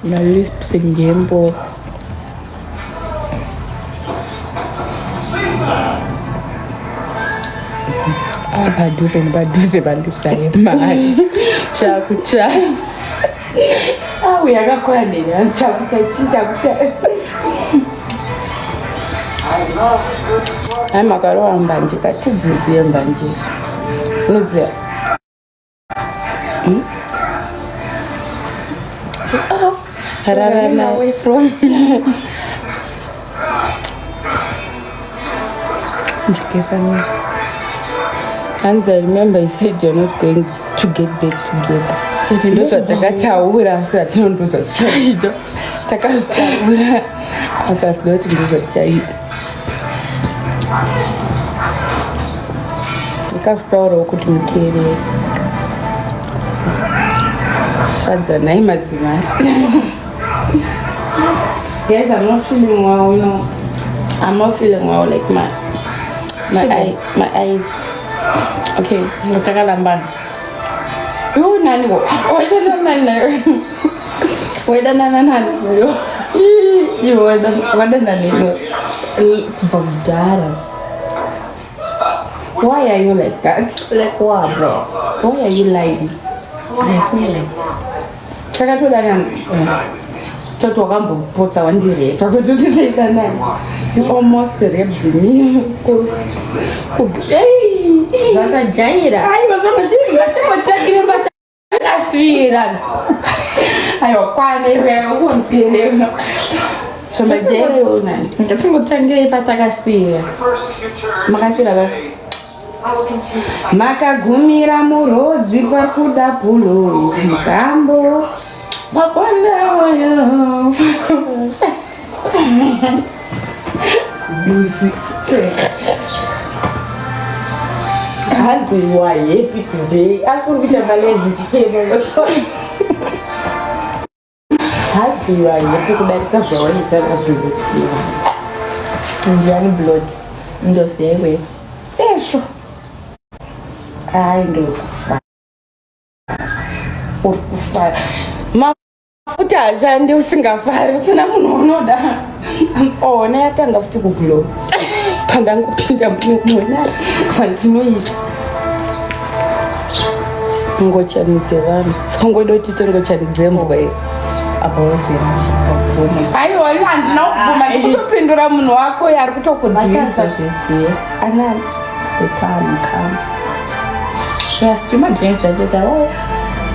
My lips in Jimbo. Baduze bandishaye mali. Chakucha. Uyakakora ndini chakucha. Hayi makarowa mbanje katidziziye mbanjisi. Unodziya. Run away from and I remember you said you're not going to get back together. Ndozo takataura sati ndozo chaita. Takataura asasi doti ndozo chaita. Nikafutaura ukuthi muteerere. Sadza nai madzimai. Guys, I'm not feeling well, you know. I'm not feeling well, like my eyes. Okay, nataka lambana. Nani go? Weda nani. You weda nani. Vagdara. Why are you like that? Like what, bro? Why are you lying? I swear. Chaka to that. Toto gambo pota wandire. You almost raped me. Hey! Vakadhakwa. I was on the gym. What talking about? I feel I was quite very once. So my daily one. The people tangle patakasi. Makasira. Makagumira murodzi pakuda pulo. Mukambo. How do you are happy today? I could be the ballet. How do you are happy today? Because you're going to tell everybody. Indian blood. In the same way. Yes. I know. Mafuta ajande usingafari usina munhu unoda ona yatanga futi kuglow pandangopinda mumwena zvandinoita ngochanidze vanhu sangoda kuti tongochanidze mbwa aiwa handina kubvuma ndikutopindura munhu wako yari kutokudhisa anani epamukama yastreama drinks dazeta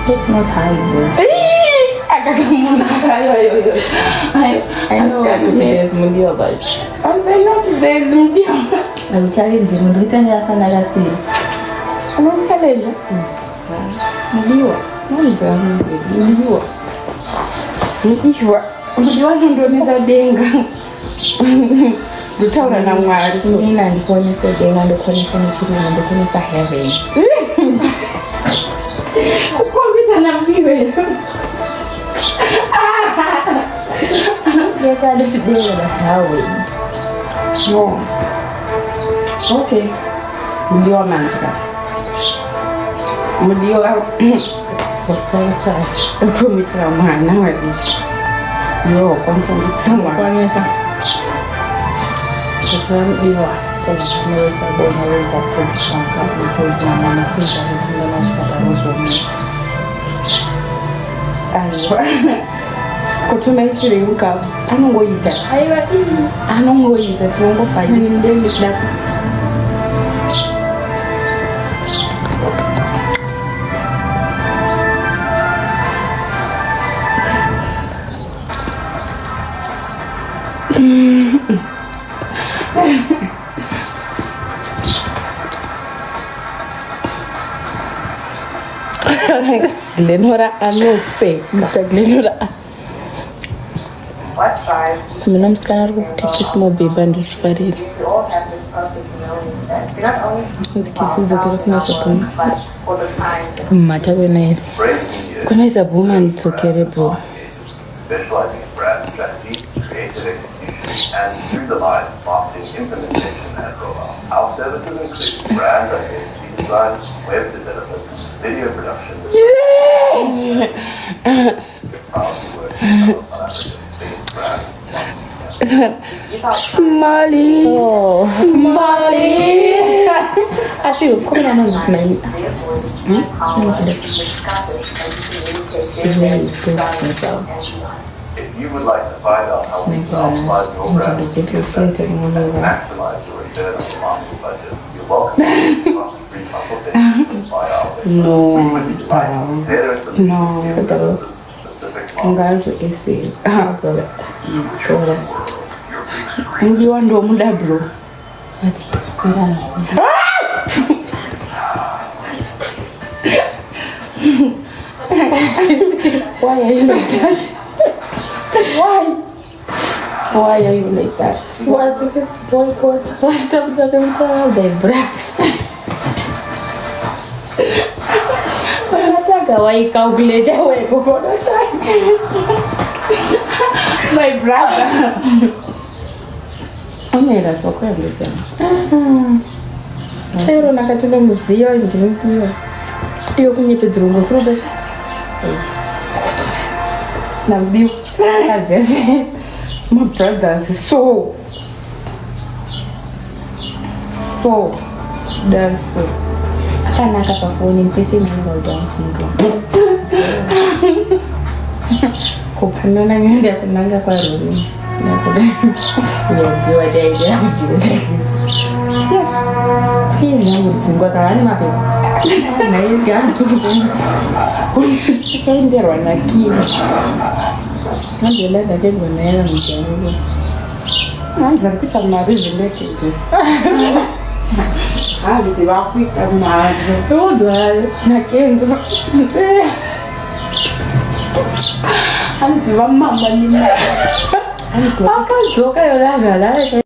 let's not hide this. I know there's Mundio, but I'm not there's Mundio. I'm telling you, I'm returning after another scene. I'm telling you. Mundio. What is that? Mundio. Mundio ndo denga. Lutaura na mwari. Nina ndikonisa denga, ndikonisa nichini, ndikonisa heaven. Kukombita na mbiwe. Yeah, this is the highway. No. Okay. Mundio manjika. Mundio utumitra mwana wali. Yo, kwanza nditsama. Kwanza. Sasa iwa. Sasa naweza kushanga kwa mama msinza ndio nashipata roho. Aiwa. Kutuma isiri muka anongoita aiwa anongoita tinongopa ndende dako Glenora anose Glenora mina msikana kuti Kissmore baby ndichifarira ndikisidzo kuti sopona mata kwenaisi kunaisa bhuma ndidzokerepo and through the line marketing implementation and rollout. Our services include brand identity design, web development, video production, proud to work Smiley. Oh, Smiley. I feel coming on this man. If you would like to find out how we can optimize your brand and maximize your return on your marketing budget, you're welcome to watch the free consultation by our website. No. We would be delighted to tailor a solution No. to your business's specific I'm market. going to see. And you want to muda bro? Why are you like that? Why are you like that? What's this boy called? What's the child? They brat. Why calculate away? My brother. Amera só com ele. Saiu na casa do museu e eu conheci Pedro no Srobe. Não deu. My brother is so that's good. Kana kapa phone pesi na Down syndrome. Kupanda na ngenda kunanga kwa room. Na kwa. Ndio dai ya. Yes. Hii ndio singota ani mape. Na hii gani tukipo. Kaendero na kimu. Ndio lada dengo na yeye mjane. Anza kupita marizi leke this. Hadi wakuita maji. Todo na kengo. Anzi mama ni. Vakadzoka yolagala.